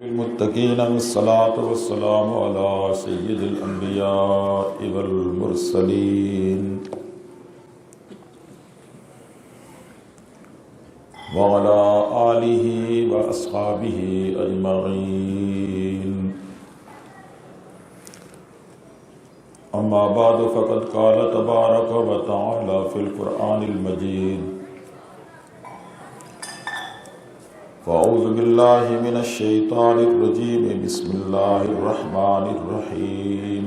المتقین والصلاة والسلام علی سید الانبیاء والمرسلین وعلی آلہ واصحابہ اجمعین اما بعد فقد قال تبارک و تعالی فی القرآن المجید فاعوذ باللہ من الشیطان الرجیم بسم اللہ الرحمن الرحیم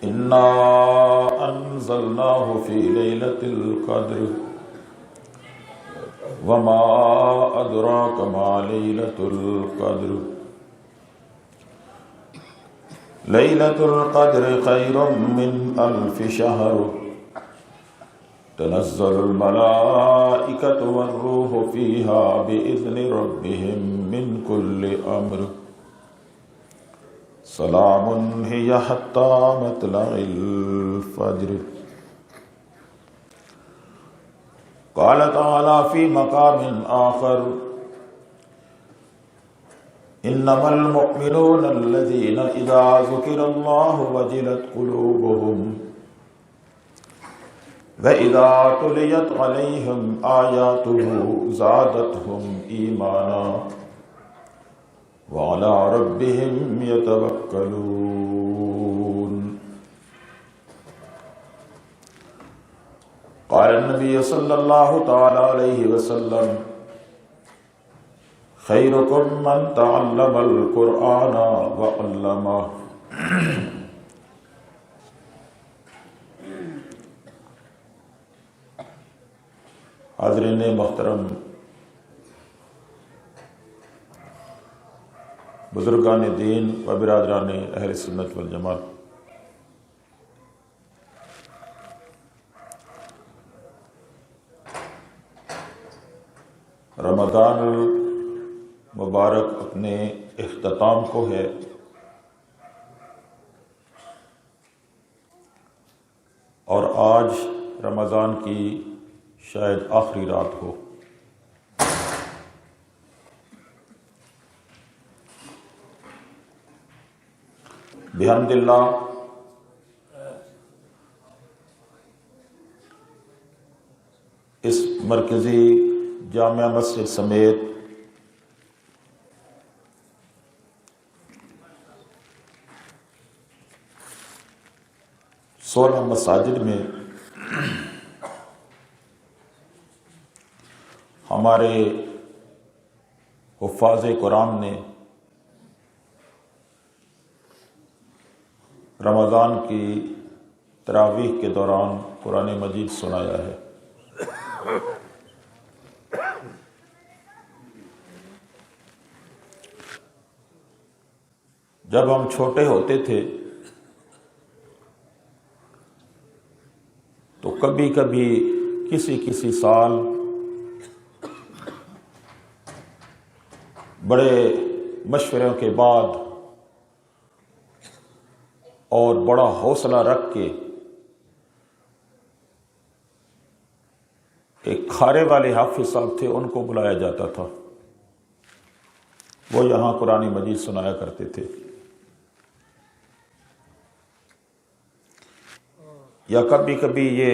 انا انزلناہ فی لیلۃ القدر وما ادراک ما لیلۃ القدر لیلۃ القدر خیر من الف شہر تنزل الملائکۃ والروح فیہا بإذن ربہم من کل امر سلام ہی حتی مطلع الفجر۔ قال تعالی فی مقام آخر انما المؤمنون الذین اذا ذکر اللہ وجلت قلوبہم وَإِذَا تُلِيَتْ عَلَيْهِمْ آيَاتُهُ زَادَتْهُمْ إِيمَانًا وَعَلَى رَبِّهِمْ يَتَوَكَّلُونَ۔ قال النبي صلى الله تعالى عليه وسلم خيركم من تعلم القرآن وعلمه۔ حاضرین محترم، بزرگان دین و برادران اہل سنت والجماعت، رمضان المبارک اپنے اختتام کو ہے اور آج رمضان کی شاید آخری رات ہو۔ بحمد اللہ اس مرکزی جامع مسجد سمیت سولہ مساجد میں ہمارے حفاظ قرآن نے رمضان کی تراویح کے دوران قرآن مجید سنایا ہے۔ جب ہم چھوٹے ہوتے تھے تو کبھی کبھی کسی سال بڑے مشوروں کے بعد اور بڑا حوصلہ رکھ کے ایک کھارے والے حافظ صاحب تھے، ان کو بلایا جاتا تھا، وہ یہاں قرآن مجید سنایا کرتے تھے۔ یا کبھی کبھی یہ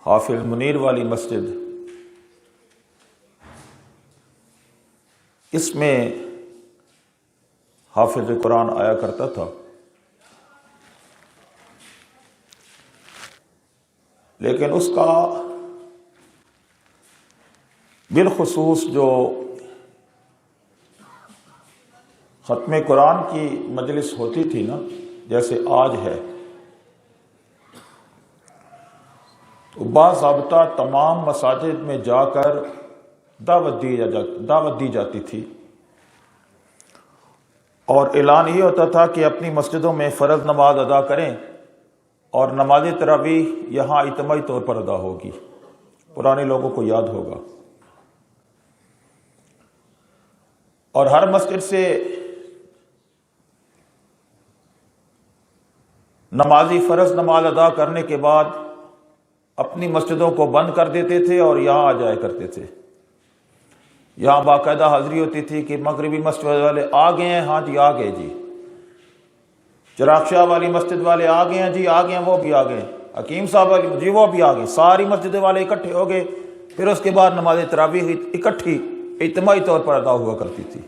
حافظ منیر والی مسجد، اس میں حافظ قرآن آیا کرتا تھا، لیکن اس کا بالخصوص جو ختم قرآن کی مجلس ہوتی تھی نا، جیسے آج ہے، تو باضابطہ تمام مساجد میں جا کر دعوت دی جاتی تھی اور اعلان یہ ہوتا تھا کہ اپنی مسجدوں میں فرض نماز ادا کریں اور نماز تراویح یہاں اجتماعی طور پر ادا ہوگی۔ پرانے لوگوں کو یاد ہوگا، اور ہر مسجد سے نمازی فرض نماز ادا کرنے کے بعد اپنی مسجدوں کو بند کر دیتے تھے اور یہاں آ جایا کرتے تھے۔ یہاں باقاعدہ حاضری ہوتی تھی کہ مغربی مسجد والے آ گئے ہیں، ہاں جی آ گئے جی، چراغ شاہ والی مسجد والے آ گئے ہیں جی، آ گئے ہیں، وہ بھی آ گئے، حکیم صاحب والی جی وہ بھی آ گئے، ساری مسجد والے اکٹھے ہو گئے۔ پھر اس کے بعد نماز تراویح اکٹھی اجتماعی طور پر ادا ہوا کرتی تھی۔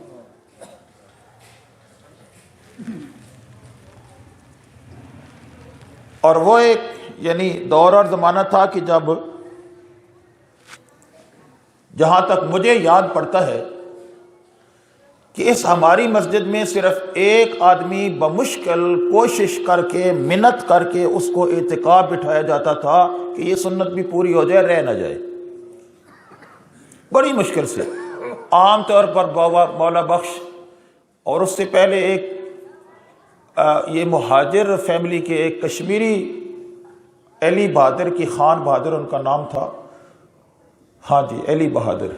اور وہ ایک یعنی دور اور زمانہ تھا کہ جب جہاں تک مجھے یاد پڑتا ہے کہ اس ہماری مسجد میں صرف ایک آدمی بمشکل کوشش کر کے منت کر کے اس کو اعتکاف بٹھایا جاتا تھا کہ یہ سنت بھی پوری ہو جائے، رہ نہ جائے، بڑی مشکل سے۔ عام طور پر مولا بخش اور اس سے پہلے ایک یہ مہاجر فیملی کے ایک کشمیری علی بہادر کی، خان بہادر ان کا نام تھا، ہاں جی علی بہادر،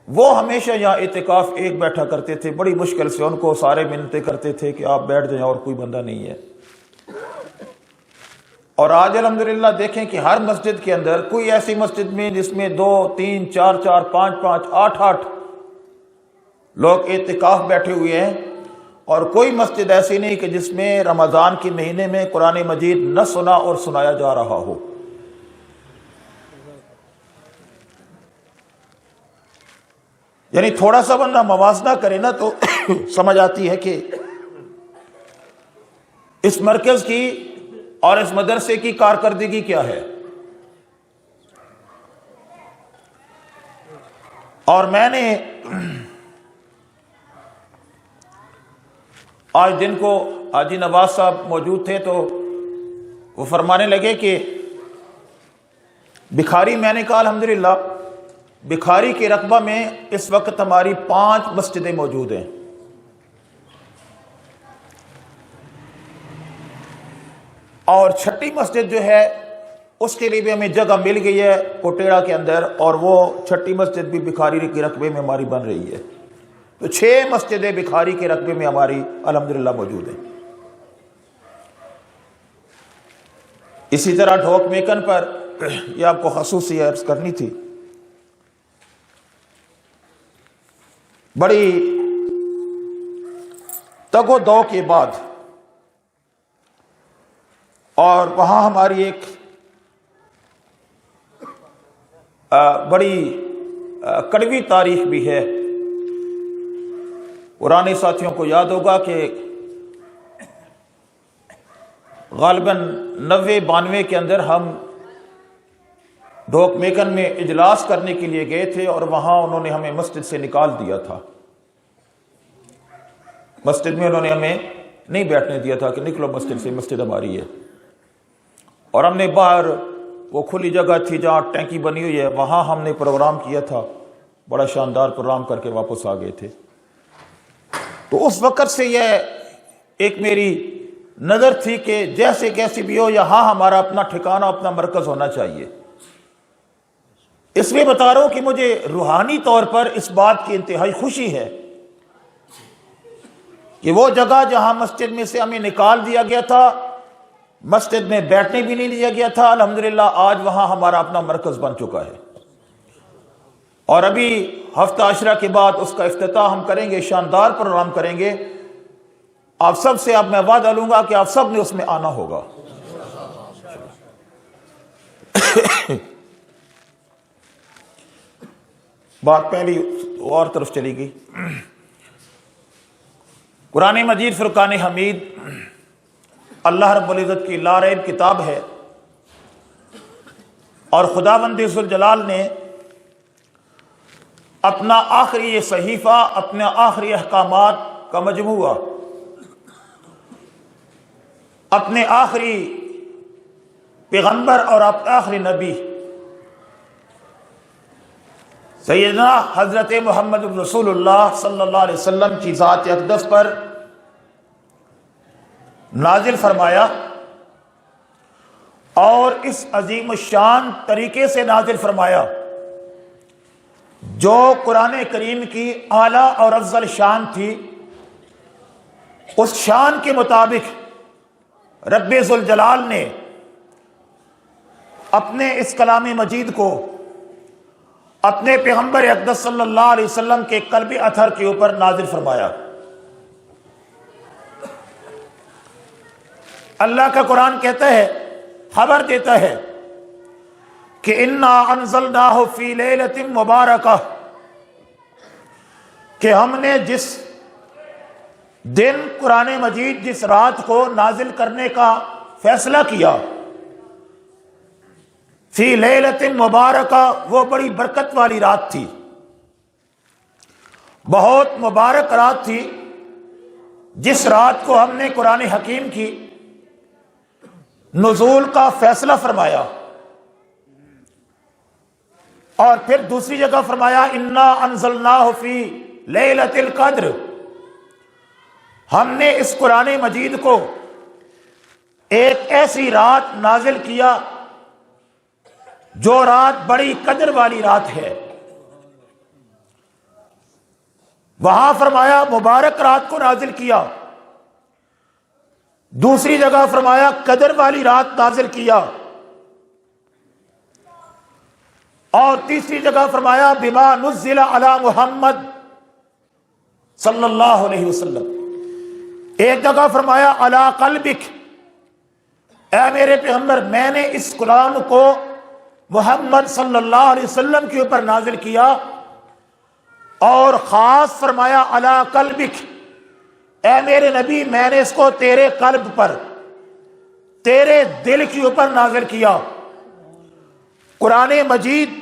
وہ ہمیشہ یہاں اعتکاف ایک بیٹھا کرتے تھے، بڑی مشکل سے ان کو سارے منتیں کرتے تھے کہ آپ بیٹھ جائیں اور کوئی بندہ نہیں ہے۔ اور آج الحمدللہ دیکھیں کہ ہر مسجد کے اندر کوئی ایسی مسجد میں جس میں 2 3 4 4 5 5 8 8 لوگ اعتکاف بیٹھے ہوئے ہیں، اور کوئی مسجد ایسی نہیں کہ جس میں رمضان کے مہینے میں قرآن مجید نہ سنا اور سنایا جا رہا ہو۔ یعنی تھوڑا سا بندہ موازنہ کرے نا تو سمجھ آتی ہے کہ اس مرکز کی اور اس مدرسے کی کارکردگی کیا ہے۔ اور میں نے آج دن کو حاجی نواز صاحب موجود تھے تو وہ فرمانے لگے کہ بکھاری، میں نے کہا الحمدللہ بکھاری کے رقبہ میں اس وقت ہماری 5 مسجدیں موجود ہیں، اور 6ٹھی مسجد جو ہے اس کے لیے بھی ہمیں جگہ مل گئی ہے کوٹیڑا کے اندر، اور وہ 6ٹھی مسجد بھی بکھاری کے رقبے میں ہماری بن رہی ہے۔ تو 6 مسجدیں بکھاری کے رقبے میں ہماری الحمدللہ موجود ہیں۔ اسی طرح ڈھوک میکن پر یہ آپ کو خصوصی عرض کرنی تھی، بڑی تگ و دو کے بعد، اور وہاں ہماری ایک بڑی کڑوی تاریخ بھی ہے۔ پرانے ساتھیوں کو یاد ہوگا کہ غالباً 90-92 کے اندر ہم ڈھوک میکن میں اجلاس کرنے کے لیے گئے تھے، اور وہاں انہوں نے ہمیں مسجد سے نکال دیا تھا۔ مسجد میں انہوں نے ہمیں نہیں بیٹھنے دیا تھا کہ نکلو مسجد سے، مسجد ہماری ہے۔ اور ہم نے باہر وہ کھلی جگہ تھی جہاں ٹینکی بنی ہوئی ہے، وہاں ہم نے پروگرام کیا تھا، بڑا شاندار پروگرام کر کے واپس آ گئے تھے۔ تو اس وقت سے یہ ایک میری نظر تھی کہ جیسے کیسی بھی ہو یہاں ہمارا اپنا ٹھکانہ، اپنا مرکز ہونا چاہیے۔ اس لیے بتا رہا ہوں کہ مجھے روحانی طور پر اس بات کی انتہائی خوشی ہے کہ وہ جگہ جہاں مسجد میں سے ہمیں نکال دیا گیا تھا، مسجد میں بیٹھنے بھی نہیں دیا گیا تھا، الحمدللہ آج وہاں ہمارا اپنا مرکز بن چکا ہے۔ اور ابھی ہفتہ عشرہ کے بعد اس کا افتتاح ہم کریں گے، شاندار پروگرام کریں گے۔ آپ سب سے اب میں وعدہ لوں گا کہ آپ سب نے اس میں آنا ہوگا۔ بات پہلی اور طرف چلی گئی۔ قرآن مجید فرقان حمید اللہ رب العزت کی لا ریب کتاب ہے، اور خداوند ذوالجلال نے اپنا آخری یہ صحیفہ، اپنے آخری احکامات کا مجموعہ، اپنے آخری پیغمبر اور آخری نبی سیدنا حضرت محمد رسول اللہ صلی اللہ علیہ وسلم کی ذات اقدس پر نازل فرمایا، اور اس عظیم الشان طریقے سے نازل فرمایا جو قرآن کریم کی اعلیٰ اور افضل شان تھی۔ اس شان کے مطابق رب ذوالجلال نے اپنے اس کلام مجید کو اپنے پیغمبر اقدس صلی اللہ علیہ وسلم کے قلب اطہر کے اوپر نازل فرمایا۔ اللہ کا قرآن کہتا ہے، خبر دیتا ہے کہ انا انزلناہ فی لیلۃ مبارکہ، کہ ہم نے جس دن قرآن مجید جس رات کو نازل کرنے کا فیصلہ کیا، فی لیلۃ مبارکہ، وہ بڑی برکت والی رات تھی، بہت مبارک رات تھی، جس رات کو ہم نے قرآن حکیم کی نزول کا فیصلہ فرمایا۔ اور پھر دوسری جگہ فرمایا انا انزلناہ فی لیلۃ القدر، ہم نے اس قرآن مجید کو ایک ایسی رات نازل کیا جو رات بڑی قدر والی رات ہے۔ وہاں فرمایا مبارک رات کو نازل کیا، دوسری جگہ فرمایا قدر والی رات نازل کیا، اور تیسری جگہ فرمایا بما نزل علی محمد صلی اللہ علیہ وسلم، ایک جگہ فرمایا علی قلبک، اے میرے پیغمبر میں نے اس کلام کو محمد صلی اللہ علیہ وسلم کے اوپر نازل کیا، اور خاص فرمایا علی قلبک، اے میرے نبی میں نے اس کو تیرے قلب پر، تیرے دل کے اوپر نازل کیا۔ قرآن مجید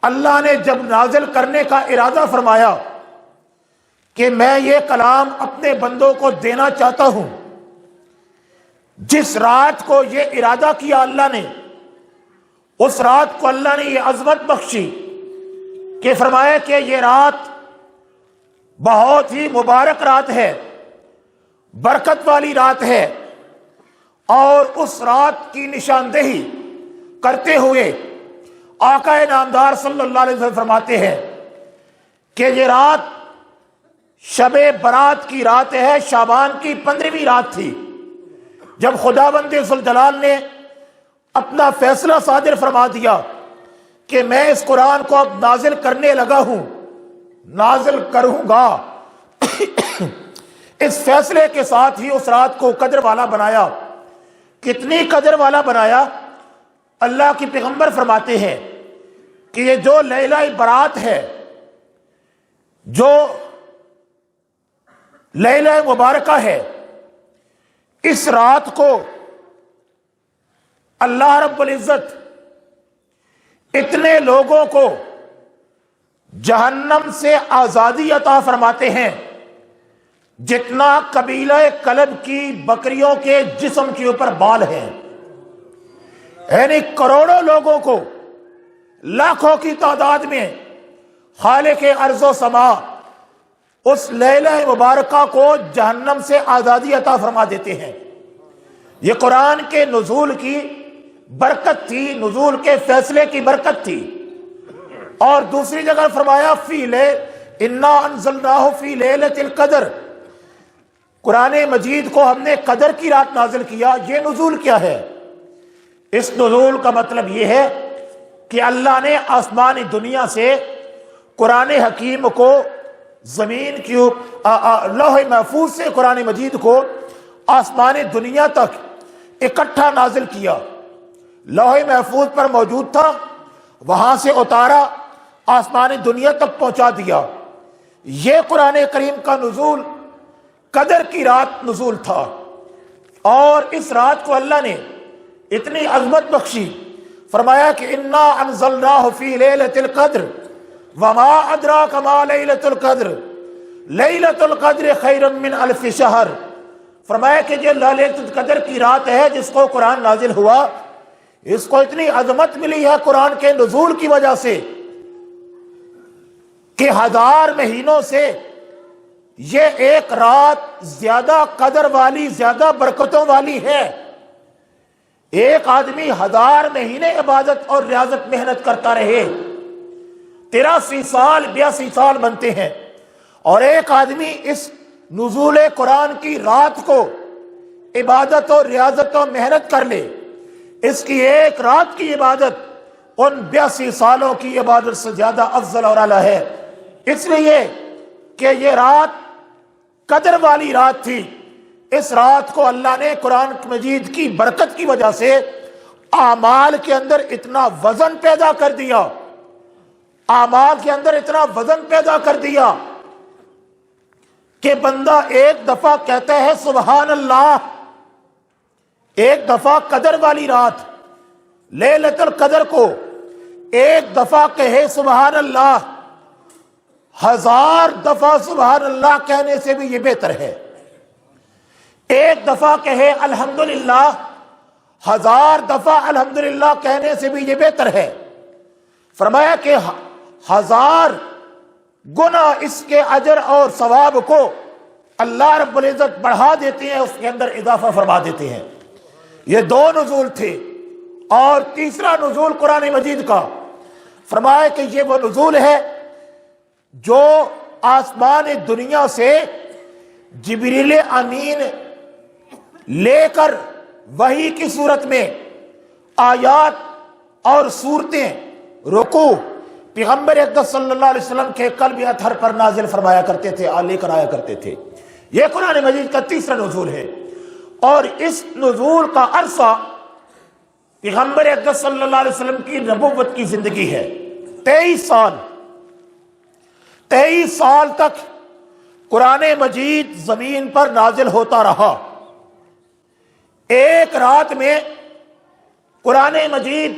اللہ نے جب نازل کرنے کا ارادہ فرمایا کہ میں یہ کلام اپنے بندوں کو دینا چاہتا ہوں، جس رات کو یہ ارادہ کیا اللہ نے، اس رات کو اللہ نے یہ عظمت بخشی کہ فرمایا کہ یہ رات بہت ہی مبارک رات ہے، برکت والی رات ہے، اور اس رات کی نشاندہی کرتے ہوئے آقا نامدار صلی اللہ علیہ وسلم فرماتے ہیں کہ یہ رات شب برات کی رات ہے، شعبان کی 15ویں رات تھی، جب خداوند ذوالجلال نے اپنا فیصلہ صادر فرما دیا کہ میں اس قرآن کو اب نازل کرنے لگا ہوں، نازل کروں گا۔ اس فیصلے کے ساتھ ہی اس رات کو قدر والا بنایا۔ کتنی قدر والا بنایا؟ اللہ کے پیغمبر فرماتے ہیں کہ یہ جو لیلہ برات ہے، جو لیلہ مبارکہ ہے، اس رات کو اللہ رب العزت اتنے لوگوں کو جہنم سے آزادی عطا فرماتے ہیں جتنا قبیلہ کلب کی بکریوں کے جسم کے اوپر بال ہیں، یعنی کروڑوں لوگوں کو، لاکھوں کی تعداد میں خالق ارض و سما اس لیلہ مبارکہ کو جہنم سے آزادی عطا فرما دیتے ہیں۔ یہ قرآن کے نزول کی برکت تھی، نزول کے فیصلے کی برکت تھی۔ اور دوسری جگہ فرمایا انا انزلناہ فی لیلۃ القدر، قرآن مجید کو ہم نے قدر کی رات نازل کیا۔ یہ نزول کیا ہے؟ اس نزول کا مطلب یہ ہے کہ اللہ نے آسمانی دنیا سے قرآن حکیم کو زمین کی لوح محفوظ سے قرآن مجید کو آسمانی دنیا تک اکٹھا نازل کیا۔ لوح محفوظ پر موجود تھا، وہاں سے اتارا، آسمانی دنیا تک پہنچا دیا۔ یہ قرآن کریم کا نزول قدر کی رات نزول تھا، اور اس رات کو اللہ نے اتنی عظمت بخشی، فرمایا کہ انا انزلناہ فی لیلۃ القدر وما ادراک ما لیلۃ القدر لیلۃ القدر خیر من الف شہر۔ فرمایا کہ یہ لیلۃ القدر کی رات ہے جس کو قرآن نازل ہوا، اس کو اتنی عظمت ملی ہے قرآن کے نزول کی وجہ سے کہ 1000 مہینوں سے یہ ایک رات زیادہ قدر والی، زیادہ برکتوں والی ہے۔ ایک آدمی 1000 مہینے عبادت اور ریاضت محنت کرتا رہے، 83 سال 82 سال بنتے ہیں، اور ایک آدمی اس نزول قرآن کی رات کو عبادت اور ریاضت اور محنت کر لے، اس کی ایک رات کی عبادت ان 82 سالوں کی عبادت سے زیادہ افضل اور اعلیٰ ہے، اس لیے کہ یہ رات قدر والی رات تھی۔ اس رات کو اللہ نے قرآن مجید کی برکت کی وجہ سے اعمال کے اندر اتنا وزن پیدا کر دیا، اعمال کے اندر اتنا وزن پیدا کر دیا کہ بندہ ایک دفعہ کہتا ہے سبحان اللہ، ایک دفعہ قدر والی رات لیلۃ القدر کو ایک دفعہ کہے سبحان اللہ، 1000 دفعہ سبحان اللہ کہنے سے بھی یہ بہتر ہے۔ ایک دفعہ کہے الحمدللہ، 1000 دفعہ الحمدللہ کہنے سے بھی یہ بہتر ہے۔ فرمایا کہ 1000 گنا اس کے اجر اور ثواب کو اللہ رب العزت بڑھا دیتے ہیں، اس کے اندر اضافہ فرما دیتے ہیں۔ یہ 2 نزول تھے، اور تیسرا نزول قرآن مجید کا فرمایا کہ یہ وہ نزول ہے جو آسمان دنیا سے جبریل امین لے کر وحی کی صورت میں آیات اور صورتیں رکوع پیغمبر اقدس صلی اللہ علیہ وسلم کے قلب اطہر پر نازل فرمایا کرتے تھے، لے کر آیا کرتے تھے۔ یہ قرآن مجید کا تیسرا نزول ہے، اور اس نزول کا عرصہ پیغمبر اقدس صلی اللہ علیہ وسلم کی نبوت کی زندگی ہے۔ 23 سال تک قرآن مجید زمین پر نازل ہوتا رہا۔ ایک رات میں قرآن مجید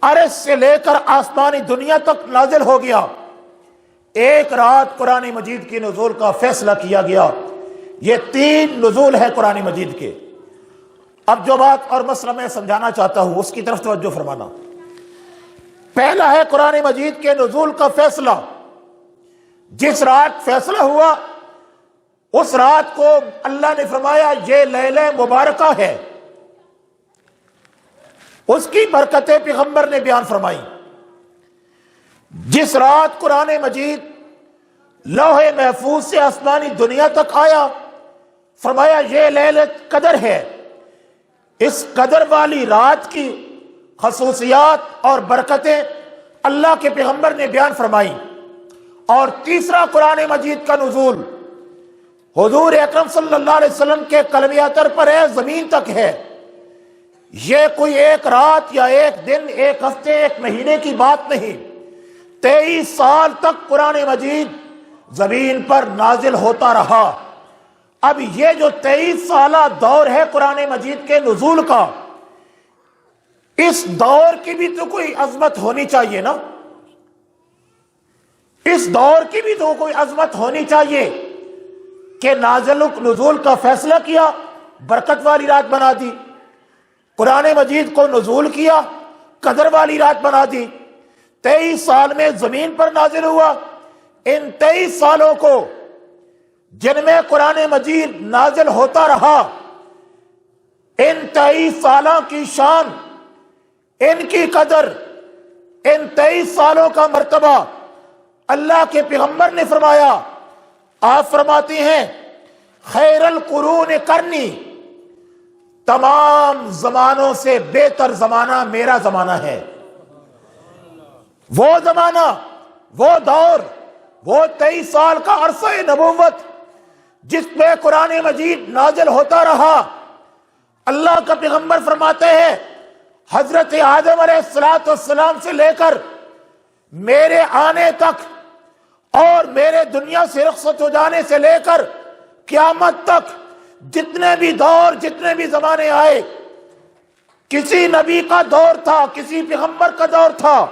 عرش سے لے کر آسمانی دنیا تک نازل ہو گیا۔ ایک رات قرآن مجید کی نزول کا فیصلہ کیا گیا۔ یہ 3 نزول ہے قرآن مجید کے۔ اب جو بات اور مسئلہ میں سمجھانا چاہتا ہوں اس کی طرف توجہ فرمانا۔ پہلا ہے قرآن مجید کے نزول کا فیصلہ۔ جس رات فیصلہ ہوا اس رات کو اللہ نے فرمایا یہ لیلہ مبارکہ ہے، اس کی برکتیں پیغمبر نے بیان فرمائی۔ جس رات قرآن مجید لوح محفوظ سے آسمانی دنیا تک آیا، فرمایا یہ لیلۃ قدر ہے۔ اس قدر والی رات کی خصوصیات اور برکتیں اللہ کے پیغمبر نے بیان فرمائی۔ اور تیسرا قرآن مجید کا نزول حضور اکرم صلی اللہ علیہ وسلم کے قلب اطہر پر ہے، زمین تک ہے۔ یہ کوئی ایک رات یا ایک دن، ایک ہفتے، ایک مہینے کی بات نہیں۔ 23 سال تک قرآن مجید زمین پر نازل ہوتا رہا۔ اب یہ جو 23 سالہ دور ہے قرآن مجید کے نزول کا، اس دور کی بھی تو کوئی عظمت ہونی چاہیے نا، اس دور کی بھی تو کوئی عظمت ہونی چاہیے کہ نزول کا فیصلہ کیا، برکت والی رات بنا دی، قرآن مجید کو نزول کیا، قدر والی رات بنا دی، 23 سال میں زمین پر نازل ہوا۔ ان 23 سالوں کو جن میں قرآن مجید نازل ہوتا رہا، ان 23 سالوں کی شان، ان کی قدر، ان 23 سالوں کا مرتبہ اللہ کے پیغمبر نے فرمایا۔ آپ فرماتی ہیں خیر القرون قرنی، تمام زمانوں سے بہتر زمانہ میرا زمانہ ہے۔ وہ زمانہ، وہ دور، وہ 23 سال کا عرصہ نبوت جس میں قرآن مجید نازل ہوتا رہا۔ اللہ کا پیغمبر فرماتے ہیں حضرت آدم علیہ السلام سے لے کر میرے آنے تک اور میرے دنیا سے رخصت ہو جانے سے لے کر قیامت تک جتنے بھی دور، جتنے بھی زمانے آئے، کسی نبی کا دور تھا، کسی پیغمبر کا دور تھا،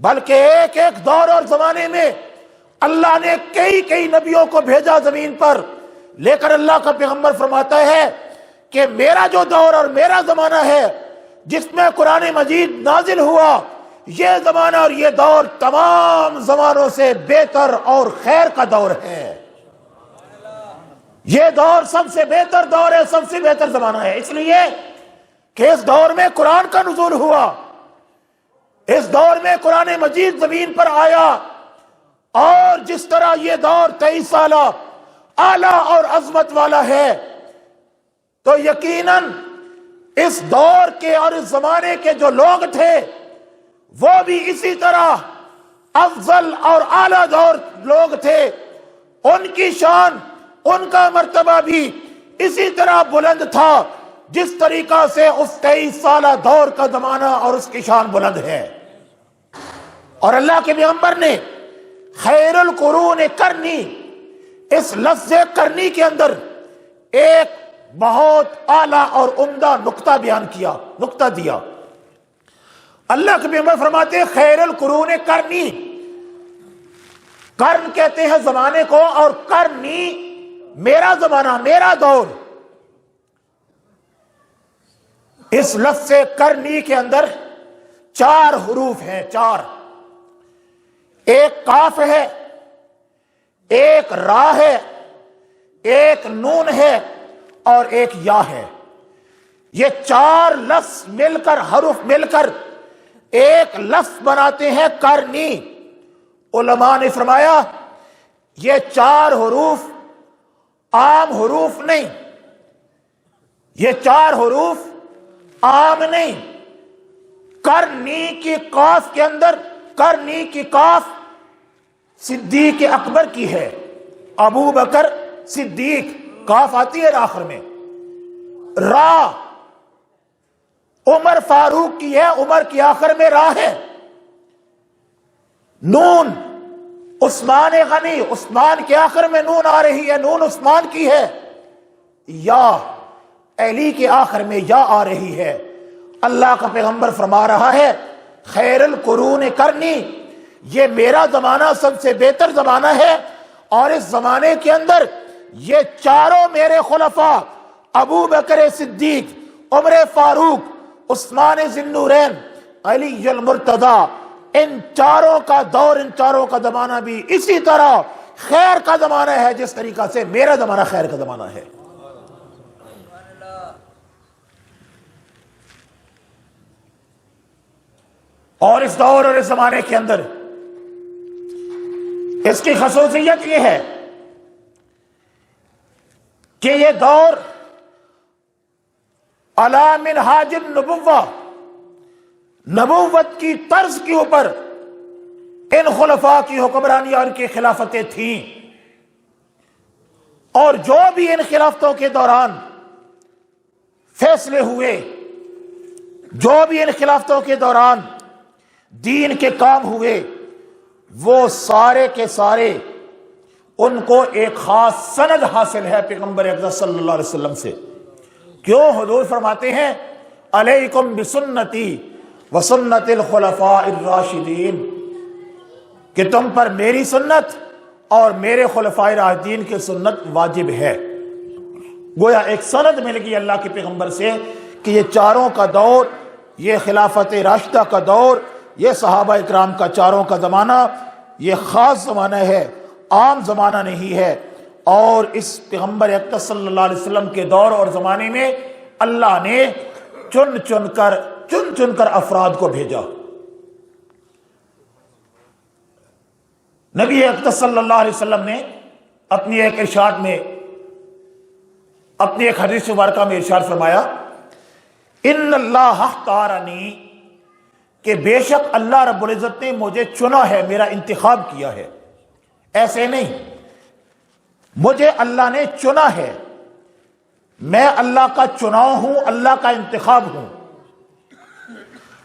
بلکہ ایک ایک دور اور زمانے میں اللہ نے کئی نبیوں کو بھیجا زمین پر۔ لے کر اللہ کا پیغمبر فرماتا ہے کہ میرا جو دور اور میرا زمانہ ہے جس میں قرآن مجید نازل ہوا، یہ زمانہ اور یہ دور تمام زمانوں سے بہتر اور خیر کا دور ہے۔ یہ دور سب سے بہتر دور ہے، سب سے بہتر زمانہ ہے، اس لیے کہ اس دور میں قرآن کا نزول ہوا، اس دور میں قرآن مجید زمین پر آیا، اور جس طرح یہ دور 23 سالہ اعلیٰ اور عظمت والا ہے، تو یقیناً اس دور کے اور اس زمانے کے جو لوگ تھے وہ بھی اسی طرح افضل اور اعلیٰ دور لوگ تھے، ان کی شان، ان کا مرتبہ بھی اسی طرح بلند تھا جس طریقہ سے اس 23 سالہ دور کا زمانہ اور اس کی شان بلند ہے۔ اور اللہ کے پیغمبر نے خیر القرون کرنی، اس لفظ کرنی کے اندر ایک بہت اعلیٰ اور عمدہ نقطہ بیان کیا، نقطہ دیا۔ اللہ کے پیغمبر فرماتے ہیں خیر القرون کرنی، کرن کہتے ہیں زمانے کو، اور کرنی میرا زمانہ، میرا دور۔ اس لفظ کرنی کے اندر 4 حروف ہیں، 4۔ ایک کاف ہے، ایک را ہے، ایک نون ہے اور ایک یا ہے۔ یہ 4 لفظ مل کر، حروف مل کر ایک لفظ بناتے ہیں کرنی۔ علماء نے فرمایا یہ 4 حروف عام حروف نہیں، یہ 4 حروف عام نہیں۔ کرنی کی قاف کے اندر، کرنی کی قاف صدیق اکبر کی ہے، ابو بکر صدیق، قاف آتی ہے آخر میں۔ را عمر فاروق کی ہے، عمر کی آخر میں را ہے۔ نون عثمان غنی، عثمان کے آخر میں نون آ رہی ہے، نون عثمان کی ہے۔ یا علی کے آخر میں یا آ رہی ہے۔ اللہ کا پیغمبر فرما رہا ہے خیر القرون کرنی، یہ میرا زمانہ سب سے بہتر زمانہ ہے، اور اس زمانے کے اندر یہ 4 میرے خلفاء، ابو بکر صدیق، عمر فاروق، عثمان ذی النورین، علی المرتضی، ان 4 کا دور، ان 4 کا زمانہ بھی اسی طرح خیر کا زمانہ ہے جس طریقہ سے میرا زمانہ خیر کا زمانہ ہے۔ اور اس دور اور اس زمانے کے اندر اس کی خصوصیت یہ ہے کہ یہ دور علی منہاج النبوہ، نبوت کی طرز کے اوپر ان خلفاء کی حکمرانی اور ان کی خلافتیں تھیں، اور جو بھی ان خلافتوں کے دوران فیصلے ہوئے، جو بھی ان خلافتوں کے دوران دین کے کام ہوئے، وہ سارے کے سارے ان کو ایک خاص سند حاصل ہے پیغمبر اقدس صلی اللہ علیہ وسلم سے۔ کیوں؟ حضور فرماتے ہیں علیکم بسنتی وسنت الخلفاء الراشدین، کہ تم پر میری سنت اور میرے خلفاء راشدین کی سنت واجب ہے۔ گویا ایک سند مل گئی اللہ کے پیغمبر سے کہ یہ 4 کا دور، یہ خلافت راشدہ کا دور، یہ صحابہ اکرام کا 4 کا زمانہ، یہ خاص زمانہ ہے، عام زمانہ نہیں ہے۔ اور اس پیغمبر اقدس صلی اللہ علیہ وسلم کے دور اور زمانے میں اللہ نے چن چن کر افراد کو بھیجا۔ نبی اقدس صلی اللہ علیہ وسلم نے اپنی ایک ارشاد میں، اپنی ایک حدیث مبارکہ میں ارشاد فرمایا ان اللہ اختارنی، کہ بے شک اللہ رب العزت نے مجھے چنا ہے، میرا انتخاب کیا ہے۔ ایسے نہیں، مجھے اللہ نے چنا ہے، میں اللہ کا چناؤ ہوں، اللہ کا انتخاب ہوں۔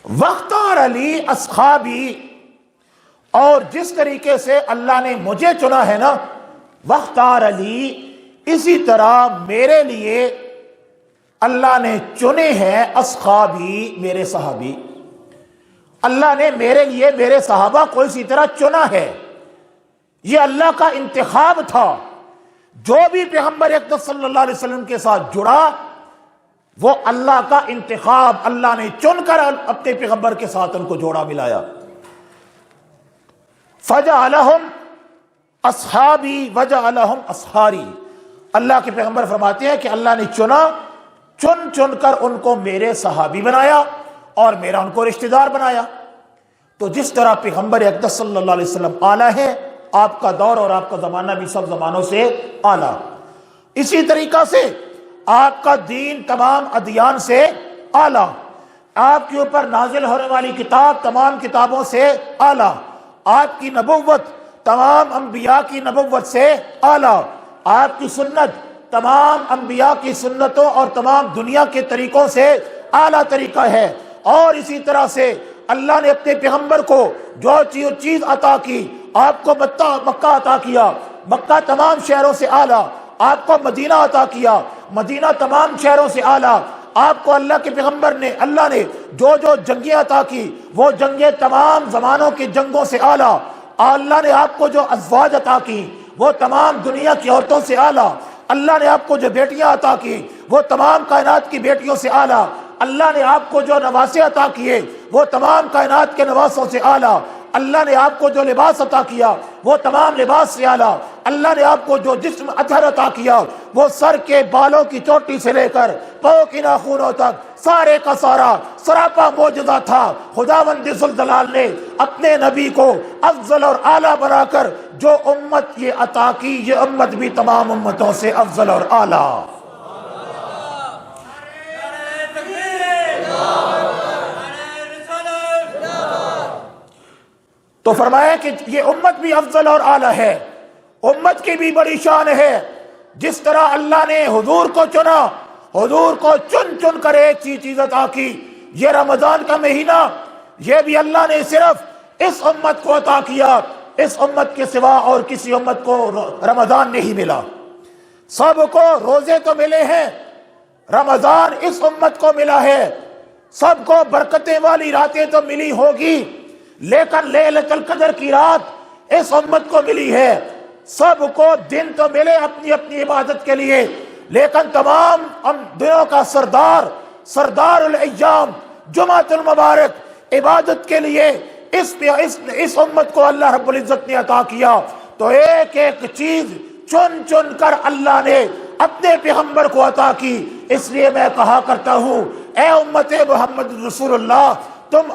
واختار علی اصحابی، اور جس طریقے سے اللہ نے مجھے چنا ہے نا، واختار علی، اسی طرح میرے لیے اللہ نے چنے ہیں اصحابی، میرے صحابی۔ اللہ نے میرے لیے میرے صحابہ کو اسی طرح چنا ہے، یہ اللہ کا انتخاب تھا۔ جو بھی پیغمبر اقدس صلی اللہ علیہ وسلم کے ساتھ جڑا وہ اللہ کا انتخاب، اللہ نے چن کر اپنے پیغمبر کے ساتھ ان کو جوڑا ملایا۔ فجعلہم اصحابی وجعلہم اصحاری، اللہ کے پیغمبر فرماتے ہیں کہ اللہ نے چن کر ان کو میرے صحابی بنایا اور میرا ان کو رشتہ دار بنایا۔ تو جس طرح پیغمبر اقدس صلی اللہ علیہ وسلم اعلیٰ ہے، آپ کا دور اور آپ کا زمانہ بھی سب زمانوں سے اعلیٰ، اسی طریقہ سے آپ کا دین تمام ادیان سے اعلیٰ، آپ کے اوپر نازل ہونے والی کتاب تمام کتابوں سے اعلیٰ، آپ کی نبوت تمام انبیاء کی نبوت سے اعلیٰ، آپ کی سنت تمام انبیاء کی سنتوں اور تمام دنیا کے طریقوں سے اعلیٰ طریقہ ہے۔ اور اسی طرح سے اللہ نے اپنے پیغمبر کو جو چیز عطا کی، آپ کو مکہ عطا کیا، مکہ تمام شہروں سے اعلیٰ، آپ کو مدینہ عطا کیا، مدینہ تمام شہروں سے اعلیٰ، آپ کو اللہ کے پیغمبر نے اللہ نے جو جنگیں عطا کی وہ جنگیں تمام زمانوں کی جنگوں سے اعلیٰ، اللہ نے آپ کو جو ازواج عطا کی وہ تمام دنیا کی عورتوں سے اعلیٰ، اللہ نے آپ کو جو بیٹیاں عطا کی وہ تمام کائنات کی بیٹیوں سے اعلیٰ، اللہ نے آپ کو جو نواسے عطا کیے وہ تمام کائنات کے نواسوں سے اعلیٰ، اللہ نے آپ کو جو لباس عطا کیا وہ تمام لباس سے اعلیٰ، اللہ نے آپ کو جو جسم اطہر عطا کیا وہ سر کے بالوں کی چوٹی سے لے کر پاؤں کی ناخنوں تک سارے کا سارا سراپا معجزہ تھا۔ خداوند ذوالجلال نے اپنے نبی کو افضل اور اعلیٰ بنا کر جو امت یہ عطا کی، یہ امت بھی تمام امتوں سے افضل اور اعلیٰ۔ تو فرمایا کہ یہ امت بھی افضل اور اعلیٰ ہے، امت کی بھی بڑی شان ہے۔ جس طرح اللہ نے حضور کو چنا، حضور کو چن چن کر ایک چیز عطا کی، یہ رمضان کا مہینہ یہ بھی اللہ نے صرف اس امت کو عطا کیا، اس امت کے سوا اور کسی امت کو رمضان نہیں ملا۔ سب کو روزے تو ملے ہیں، رمضان اس امت کو ملا ہے، سب کو برکتیں والی راتیں تو ملی ہوگی، لیکن لیلۃ القدر کی رات اس امت کو ملی ہے۔ سب کو دن تو ملے اپنی اپنی عبادت کے لیے، لیکن تمام دنوں کا سردار الایام جمعۃ المبارک عبادت کے لیے اس امت کو اللہ رب العزت نے عطا کیا۔ تو ایک ایک چیز چن چن کر اللہ نے اپنے پیغمبر کو عطا کی۔ اس لیے میں کہا کرتا ہوں، اے امت محمد رسول اللہ، تم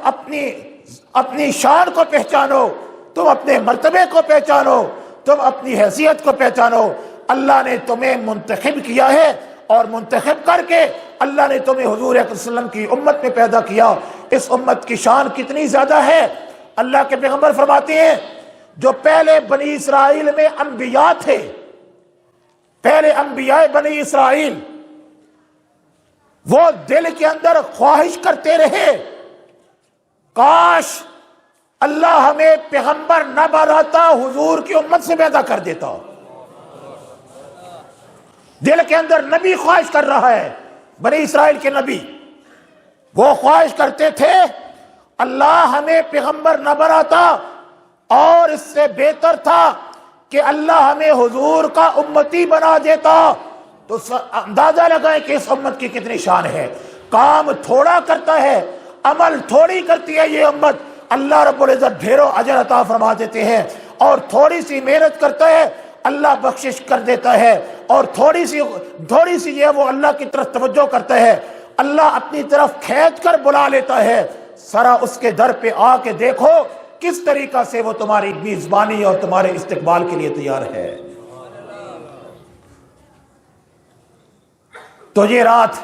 اپنی شان کو پہچانو، تم اپنے مرتبے کو پہچانو، تم اپنی حیثیت کو پہچانو۔ اللہ نے تمہیں منتخب کیا ہے اور منتخب کر کے اللہ نے تمہیں حضور اکرم صلی اللہ علیہ وسلم کی امت میں پیدا کیا۔ اس امت کی شان کتنی زیادہ ہے، اللہ کے پیغمبر فرماتے ہیں جو پہلے بنی اسرائیل میں انبیاء تھے، پہلے انبیاء بنی اسرائیل، وہ دل کے اندر خواہش کرتے رہے کاش اللہ ہمیں پیغمبر نہ بناتا، حضور کی امت سے پیدا کر دیتا۔ دل کے اندر نبی خواہش کر رہا ہے، بنی اسرائیل کے نبی وہ خواہش کرتے تھے اللہ ہمیں پیغمبر نہ بناتا، اور اس سے بہتر تھا کہ اللہ ہمیں حضور کا امتی بنا دیتا۔ تو اندازہ لگائیں کہ اس امت کی کتنی شان ہے۔ کام تھوڑا کرتا ہے، عمل تھوڑی کرتی ہے یہ امت، اللہ رب العزت ڈھیروں اجر عطا فرما دیتے ہیں، اور تھوڑی سی محنت کرتا ہے اللہ بخشش کر دیتا ہے، اور تھوڑی سی یہ وہ اللہ کی طرف توجہ کرتا ہے، اللہ اپنی طرف کھینچ کر بلا لیتا ہے۔ سرا اس کے در پہ آ کے دیکھو کس طریقہ سے وہ تمہاری میزبانی اور تمہارے استقبال کے لیے تیار ہے۔ تو یہ رات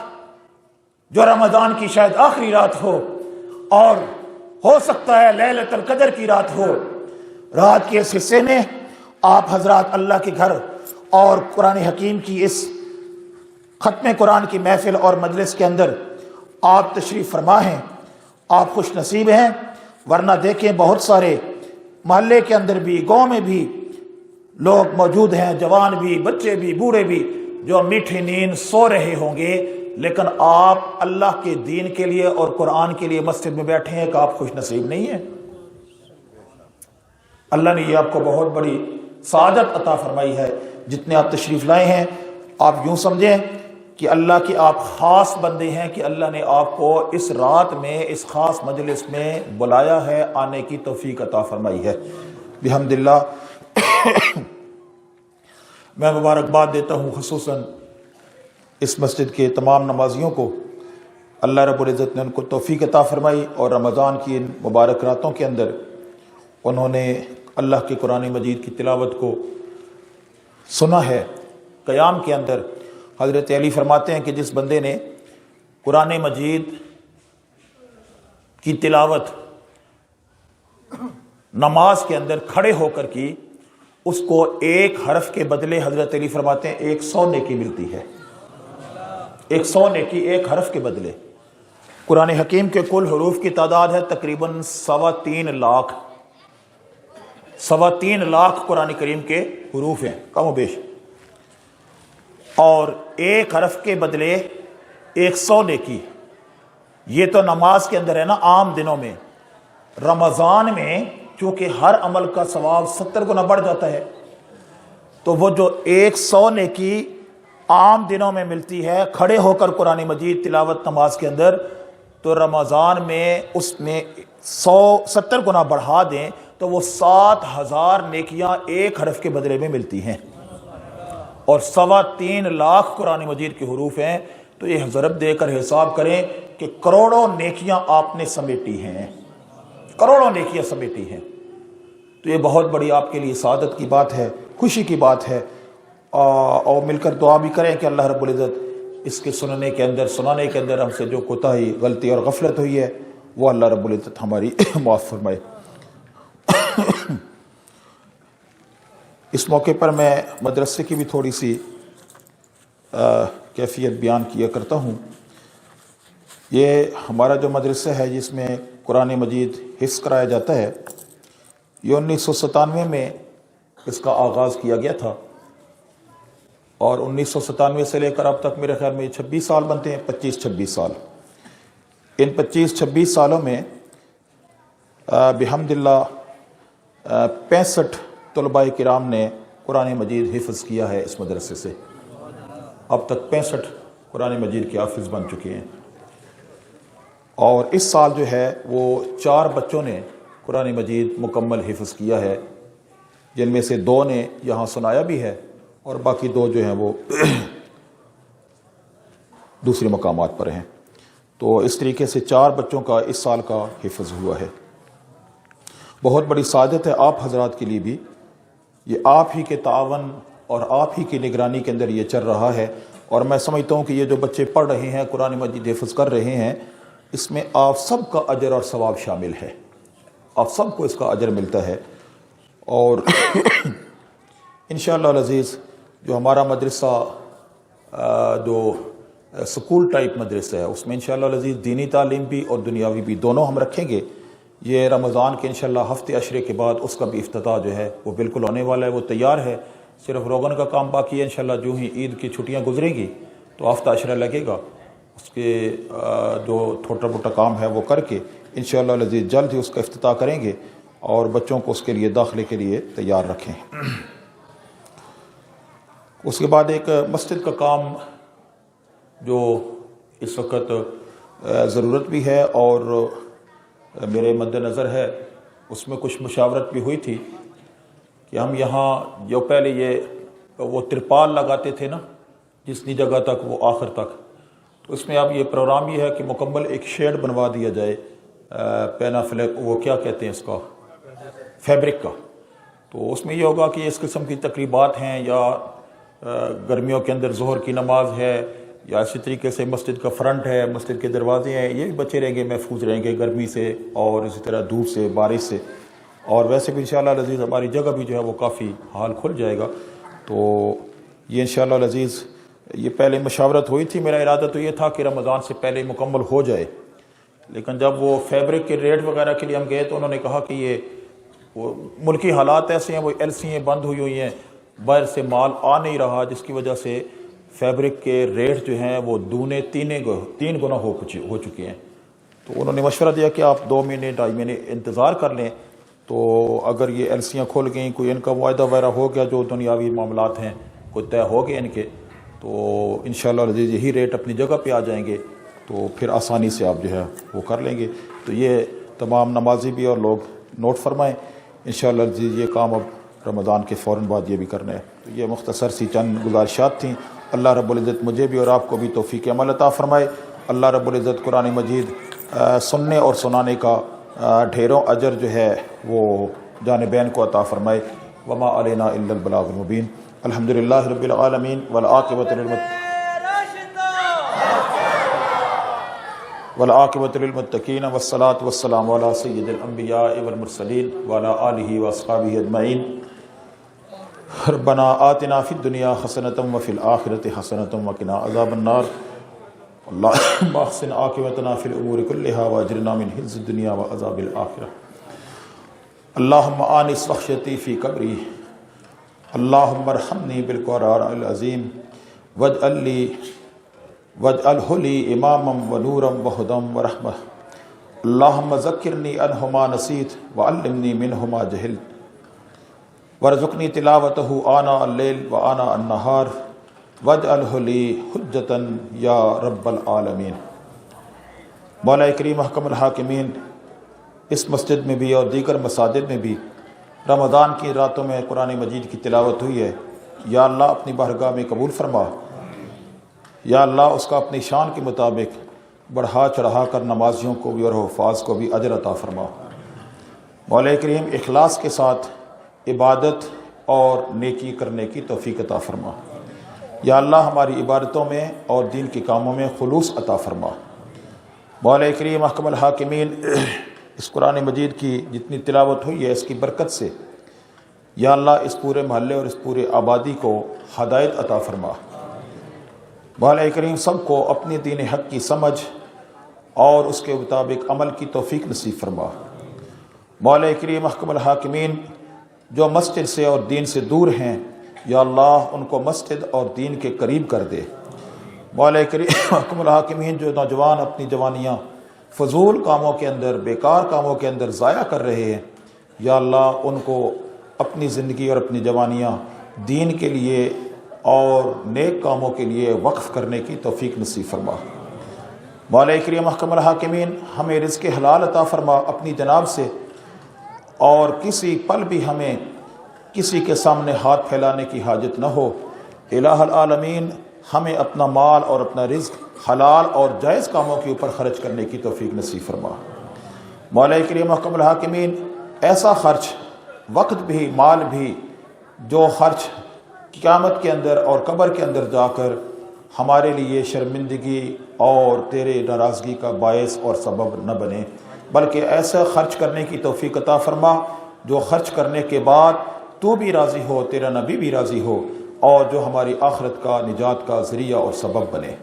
جو رمضان کی شاید آخری رات ہو، اور ہو سکتا ہے لیلۃ القدر کی رات ہو، رات کے اس حصے میں آپ حضرات اللہ کے گھر اور قرآن حکیم کی اس ختم قرآن کی محفل اور مجلس کے اندر آپ تشریف فرما ہیں، آپ خوش نصیب ہیں۔ ورنہ دیکھیں بہت سارے محلے کے اندر بھی، گاؤں میں بھی لوگ موجود ہیں، جوان بھی، بچے بھی، بوڑھے بھی، جو میٹھی نیند سو رہے ہوں گے، لیکن آپ اللہ کے دین کے لیے اور قرآن کے لیے مسجد میں بیٹھے ہیں کہ آپ خوش نصیب نہیں ہیں؟ اللہ نے یہ آپ کو بہت بڑی سعادت عطا فرمائی ہے۔ جتنے آپ تشریف لائے ہیں، آپ یوں سمجھیں کہ اللہ کے آپ خاص بندے ہیں، کہ اللہ نے آپ کو اس رات میں اس خاص مجلس میں بلایا ہے، آنے کی توفیق عطا فرمائی ہے۔ بحمداللہ میں مبارکباد دیتا ہوں خصوصاً اس مسجد کے تمام نمازیوں کو، اللہ رب العزت نے ان کو توفیق عطا فرمائی، اور رمضان کی ان مبارک راتوں کے اندر انہوں نے اللہ کے قرآن مجید کی تلاوت کو سنا ہے۔ قیام کے اندر حضرت علی فرماتے ہیں کہ جس بندے نے قرآن مجید کی تلاوت نماز کے اندر کھڑے ہو کر کی، اس کو ایک حرف کے بدلے حضرت علی فرماتے ہیں 100 نیکی ملتی ہے۔ 100 نیکی ایک حرف کے بدلے۔ قرآن حکیم کے کل حروف کی تعداد ہے تقریباً 3.25 لاکھ۔ 3.25 لاکھ قرآن کریم کے حروف ہیں کم و بیش، اور ایک حرف کے بدلے 100 نیکی۔ یہ تو نماز کے اندر ہے نا، عام دنوں میں۔ رمضان میں چونکہ ہر عمل کا ثواب 70 گنا بڑھ جاتا ہے، تو وہ جو 100 نیکی عام دنوں میں ملتی ہے کھڑے ہو کر قرآن مجید تلاوت نماز کے اندر، تو رمضان میں اس میں 70 گنا بڑھا دیں تو وہ 7000 نیکیاں ایک حرف کے بدلے میں ملتی ہیں، اور 3.25 لاکھ قرآن مجید کے حروف ہیں۔ تو یہ ضرب دے کر حساب کریں کہ کروڑوں نیکیاں آپ نے سمیٹی ہیں، کروڑوں نیکیاں سمیٹی ہیں۔ تو یہ بہت بڑی آپ کے لیے سعادت کی بات ہے، خوشی کی بات ہے، اور مل کر دعا بھی کریں کہ اللہ رب العزت اس کے سنانے کے اندر ہم سے جو کوتاہی، غلطی اور غفلت ہوئی ہے وہ اللہ رب العزت ہماری معاف فرمائے۔ اس موقع پر میں مدرسے کی بھی تھوڑی سی کیفیت بیان کیا کرتا ہوں۔ یہ ہمارا جو مدرسہ ہے جس میں قرآن مجید حفظ کرایا جاتا ہے، یہ 1997 میں اس کا آغاز کیا گیا تھا، اور 1997 سے لے کر اب تک میرے خیال میں 26 سال بنتے ہیں، 25-26 سال۔ ان 25-26 سالوں میں بحمد اللہ 65 طلباء کرام نے قرآن مجید حفظ کیا ہے اس مدرسے سے۔ اب تک 65 قرآن مجید کے حافظ بن چکے ہیں، اور اس سال جو ہے وہ 4 بچوں نے قرآن مجید مکمل حفظ کیا ہے، جن میں سے 2 نے یہاں سنایا بھی ہے، اور باقی 2 جو ہیں وہ دوسرے مقامات پر ہیں۔ تو اس طریقے سے 4 بچوں کا اس سال کا حفظ ہوا ہے۔ بہت بڑی سعادت ہے آپ حضرات کے لیے بھی، یہ آپ ہی کے تعاون اور آپ ہی کی نگرانی کے اندر یہ چل رہا ہے، اور میں سمجھتا ہوں کہ یہ جو بچے پڑھ رہے ہیں، قرآن مجید حفظ کر رہے ہیں، اس میں آپ سب کا اجر اور ثواب شامل ہے، آپ سب کو اس کا اجر ملتا ہے۔ اور انشاءاللہ العزیز جو ہمارا مدرسہ جو سکول ٹائپ مدرسہ ہے، اس میں انشاءاللہ العزیز دینی تعلیم بھی اور دنیاوی بھی دونوں ہم رکھیں گے۔ یہ رمضان کے انشاءاللہ ہفتے عشرے کے بعد اس کا بھی افتتاح جو ہے وہ بالکل ہونے والا ہے، وہ تیار ہے، صرف روغن کا کام باقی ہے۔ انشاءاللہ جو ہی عید کی چھٹیاں گزریں گی تو ہفتہ عشرہ لگے گا، اس کے جو چھوٹا موٹا کام ہے وہ کر کے انشاءاللہ العزیز جلد ہی اس کا افتتاح کریں گے، اور بچوں کو اس کے لیے داخلے کے لیے تیار رکھیں۔ اس کے بعد ایک مسجد کا کام جو اس وقت ضرورت بھی ہے اور میرے مد نظر ہے، اس میں کچھ مشاورت بھی ہوئی تھی کہ ہم یہاں جو پہلے یہ وہ ترپال لگاتے تھے نا جتنی جگہ تک وہ آخر تک، تو اس میں اب یہ پروگرام یہ ہے کہ مکمل ایک شیڈ بنوا دیا جائے، پینا فلیک وہ کیا کہتے ہیں اس کا، فیبرک کا۔ تو اس میں یہ ہوگا کہ اس قسم کی تقریبات ہیں، یا گرمیوں کے اندر ظہر کی نماز ہے، یا اسی طریقے سے مسجد کا فرنٹ ہے، مسجد کے دروازے ہیں، یہ بھی بچے رہیں گے، محفوظ رہیں گے گرمی سے اور اسی طرح دھوپ سے، بارش سے۔ اور ویسے بھی انشاءاللہ العزیز ہماری جگہ بھی جو ہے وہ کافی حال کھل جائے گا۔ تو یہ انشاءاللہ العزیز یہ پہلے مشاورت ہوئی تھی، میرا ارادہ تو یہ تھا کہ رمضان سے پہلے مکمل ہو جائے، لیکن جب وہ فیبرک کے ریٹ وغیرہ کے لیے ہم گئے تو انہوں نے کہا کہ یہ وہ ملکی حالات ایسے ہیں، وہ LCیں بند ہوئی ہیں، باہر سے مال آ نہیں رہا، جس کی وجہ سے فیبرک کے ریٹ جو ہیں وہ 2-3 گنا ہو چکے ہیں۔ تو انہوں نے مشورہ دیا کہ آپ 2 مہینے 2.5 مہینے انتظار کر لیں، تو اگر یہ LCیاں کھول گئیں، کوئی ان کا معاہدہ وغیرہ ہو گیا، جو دنیاوی معاملات ہیں کوئی طے ہو گئے ان کے، تو انشاءاللہ العزیز یہی ریٹ اپنی جگہ پہ آ جائیں گے، تو پھر آسانی سے آپ جو ہے وہ کر لیں گے۔ تو یہ تمام نمازی بھی اور لوگ نوٹ فرمائیں، انشاءاللہ العزیز یہ کام اب رمضان کے فوراً بعد یہ بھی کرنا ہے۔ تو یہ مختصر سی چند گزارشات تھیں۔ اللہ رب العزت مجھے بھی اور آپ کو بھی توفیق عمل عطا فرمائے۔ اللہ رب العزت قرآن مجید سننے اور سنانے کا ڈھیروں اجر جو ہے وہ جانبین کو عطا فرمائے۔ وما علینا الا البلاغ المبین۔ الحمدللہ رب العالمین والعاقبۃ للمتقین۔ والعاقبۃ للمتقین والصلاۃ والسلام علی سید الانبیاء والمرسلین وعلی آلہ واصحابہ اجمعین۔ ربنا آتنا فی الدنیا حسنۃ وفی الآخرۃ حسنۃ وقنا عذاب النار۔ اللہم احسن عاقبتنا فی الامور کلہا واجرنا من خزي الدنیا وعذاب الآخرہ۔ اللہم آنس وحشتی فی قبری، اللہم ارحمنی بالقرآن العظیم واجعلہ لی اماما ونورا وہدی ورحمہ۔ اللہم ذکرنی عنہ ما نسیت وعلمنی منہ ما جہلت وارزقنی تلاوتہ آناء اللیل وآناء النہار واجعلہ لی حجتا یا رب العالمین۔ مولا کریم محکم الحاکمین، اس مسجد میں بھی اور دیگر مساجد میں بھی رمضان کی راتوں میں قرآن مجید کی تلاوت ہوئی ہے، یا اللہ اپنی بارگاہ میں قبول فرما۔ یا اللہ اس کا اپنی شان کے مطابق بڑھا چڑھا کر نمازیوں کو بھی اور حفاظ کو بھی اجر عطا فرما۔ مولا کریم اخلاص کے ساتھ عبادت اور نیکی کرنے کی توفیق عطا فرما۔ یا اللہ ہماری عبادتوں میں اور دین کے کاموں میں خلوص عطا فرما۔ مولا کریم محکم الحاکمین، اس قرآن مجید کی جتنی تلاوت ہوئی ہے اس کی برکت سے یا اللہ اس پورے محلے اور اس پورے آبادی کو ہدایت عطا فرما۔ مولا کریم سب کو اپنی دین حق کی سمجھ اور اس کے مطابق عمل کی توفیق نصیب فرما۔ مولا کریم محکم الحاکمین، جو مسجد سے اور دین سے دور ہیں یا اللہ ان کو مسجد اور دین کے قریب کر دے۔ مولا کریم محکم الحاکمین، جو نوجوان اپنی جوانیاں فضول کاموں کے اندر، بیکار کاموں کے اندر ضائع کر رہے ہیں، یا اللہ ان کو اپنی زندگی اور اپنی جوانیاں دین کے لیے اور نیک کاموں کے لیے وقف کرنے کی توفیق نصیب فرما۔ مولا کریم محکم الحاکمین، ہمیں رزق حلال عطا فرما اپنی جناب سے، اور کسی پل بھی ہمیں کسی کے سامنے ہاتھ پھیلانے کی حاجت نہ ہو۔ الہ العالمین، ہمیں اپنا مال اور اپنا رزق حلال اور جائز کاموں کے اوپر خرچ کرنے کی توفیق نصیب فرما۔ مولا کریم محکم الحاکمین، ایسا خرچ، وقت بھی مال بھی، جو خرچ قیامت کے اندر اور قبر کے اندر جا کر ہمارے لیے شرمندگی اور تیرے ناراضگی کا باعث اور سبب نہ بنے، بلکہ ایسا خرچ کرنے کی توفیق عطا فرما جو خرچ کرنے کے بعد تو بھی راضی ہو، تیرا نبی بھی راضی ہو، اور جو ہماری آخرت کا نجات کا ذریعہ اور سبب بنے۔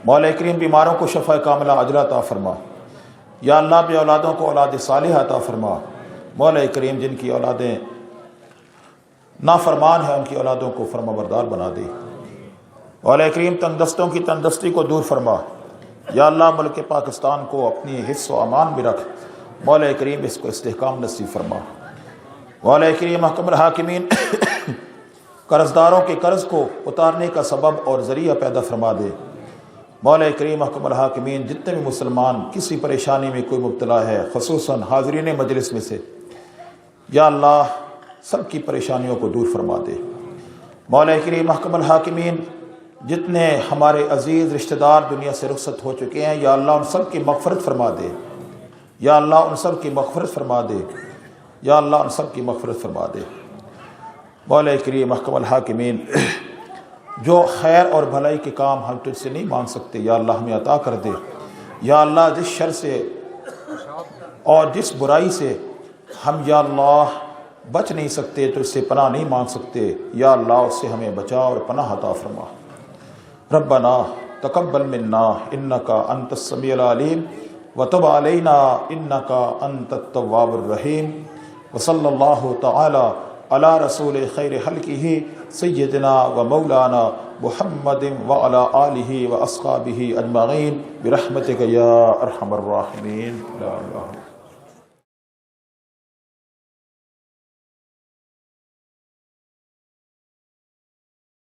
مولا کریم بیماروں کو شفا کاملہ عاجلہ عطا فرما۔ یا اللہ بے اولادوں کو اولاد صالحہ عطا فرما۔ مولا کریم جن کی اولادیں نافرمان ہیں ان کی اولادوں کو فرما بردار بنا دے۔ مولا کریم تندرستوں کی تندرستی کو دور فرما۔ یا اللہ ملک پاکستان کو اپنی حفظ و امان میں رکھ۔ مولا کریم اس کو استحکام نصیب فرما۔ مولا کریم محکم الحاکمین، قرض داروں کے قرض کو اتارنے کا سبب اور ذریعہ پیدا فرما دے۔ مولا کریم محکم الحاکمین، جتنے بھی مسلمان کسی پریشانی میں کوئی مبتلا ہے، خصوصاً حاضرین مجلس میں سے، یا اللہ سب کی پریشانیوں کو دور فرما دے۔ مولا کریم محکم الحاکمین، جتنے ہمارے عزیز رشتہ دار دنیا سے رخصت ہو چکے ہیں، یا اللہ ان سب کی مغفرت فرما دے۔ یا اللہ ان سب کی مغفرت فرما دے۔ یا اللہ ان سب کی مغفرت فرما دے۔ مولا کریم محکم الحاکمین، جو خیر اور بھلائی کے کام ہم تجھ سے نہیں مانگ سکتے، یا اللہ ہمیں عطا کر دے۔ یا اللہ جس شر سے اور جس برائی سے ہم یا اللہ بچ نہیں سکتے، تجھ سے پناہ نہیں مانگ سکتے، یا اللہ اس سے ہمیں بچا اور پناہ عطا فرما۔ ربنا تقبل منا انک انت السمیع العلیم وتب علینا انک انت التواب الرحیم، وصلی اللہ تعالی علی رسول خیر خلقہ سیدنا و مولانا محمد وعلی آلہ و اصحابہ اجمعین برحمتک یا ارحم الراحمین۔ لا الہ